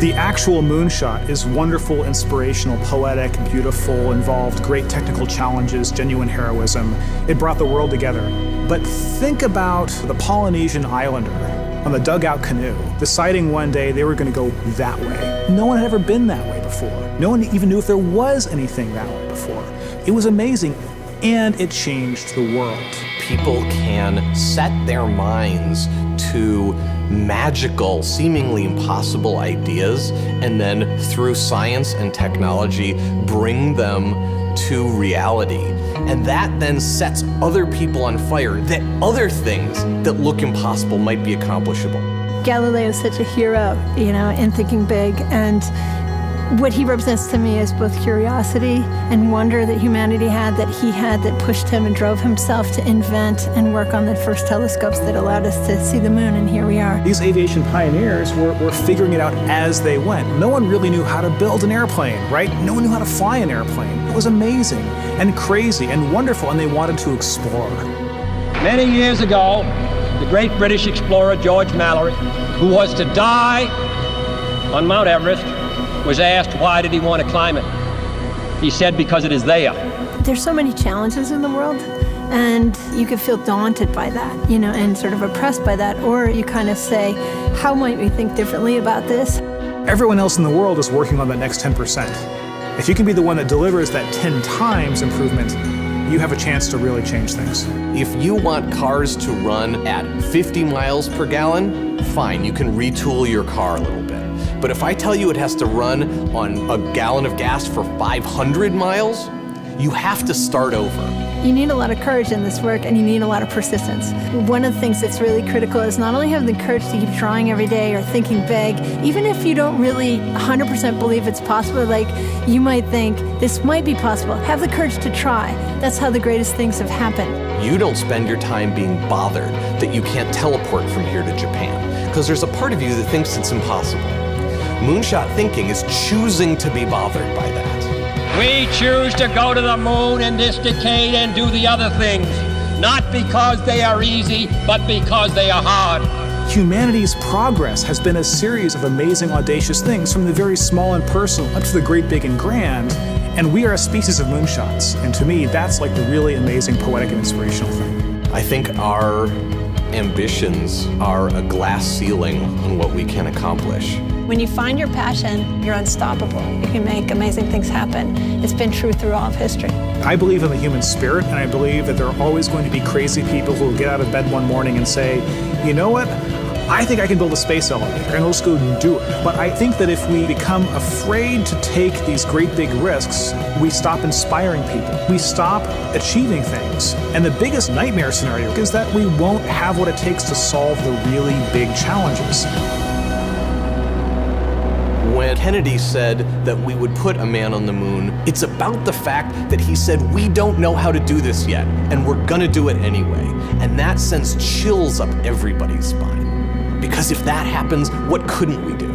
The actual Moonshot is wonderful, inspirational, poetic, beautiful, involved great technical challenges, genuine heroism. It brought the world together. But think about the Polynesian islander on the dugout canoe, deciding one day they were going to go that way. No one had ever been that way before. No one even knew if there was anything that way before. It was amazing, and it changed the world. People can set their minds to magical, seemingly impossible ideas, and then through science and technology, bring them to reality. And that then sets other people on fire, that other things that look impossible might be accomplishable. Galileo is such a hero, in thinking big, and what he represents to me is both curiosity and wonder that humanity had, that he had, that pushed him and drove himself to invent and work on the first telescopes that allowed us to see the moon, and here we are. These aviation pioneers were figuring it out as they went. No one really knew how to build an airplane, right? No one knew how to fly an airplane. It was amazing and crazy and wonderful, and they wanted to explore. Many years ago, the great British explorer George Mallory, who was to die on Mount Everest, was asked why did he want to climb it. He said, because it is there. There's so many challenges in the world, and you could feel daunted by that, and sort of oppressed by that, or you kind of say, how might we think differently about this? Everyone else in the world is working on that next 10%. If you can be the one that delivers that 10 times improvement, you have a chance to really change things. If you want cars to run at 50 miles per gallon, fine, you can retool your car a little bit. But if I tell you it has to run on a gallon of gas for 500 miles, you have to start over. You need a lot of courage in this work, and you need a lot of persistence. One of the things that's really critical is not only having the courage to keep trying every day or thinking big, even if you don't really 100% believe it's possible, like you might think, this might be possible, have the courage to try. That's how the greatest things have happened. You don't spend your time being bothered that you can't teleport from here to Japan, because there's a part of you that thinks it's impossible. Moonshot thinking is choosing to be bothered by that. We choose to go to the moon in this decade and do the other things, not because they are easy, but because they are hard. Humanity's progress has been a series of amazing, audacious things, from the very small and personal up to the great, big, and grand. And we are a species of moonshots. And to me, that's like the really amazing, poetic, and inspirational thing. I think our ambitions are a glass ceiling on what we can accomplish. When you find your passion, you're unstoppable. You can make amazing things happen. It's been true through all of history. I believe in the human spirit, and I believe that there are always going to be crazy people who will get out of bed one morning and say, you know what? I think I can build a space elevator, and let's go and do it. But I think that if we become afraid to take these great big risks, we stop inspiring people. We stop achieving things. And the biggest nightmare scenario is that we won't have what it takes to solve the really big challenges. When Kennedy said that we would put a man on the moon, it's about the fact that he said, we don't know how to do this yet, and we're gonna do it anyway. And that sends chills up everybody's spine. Because if that happens, what couldn't we do?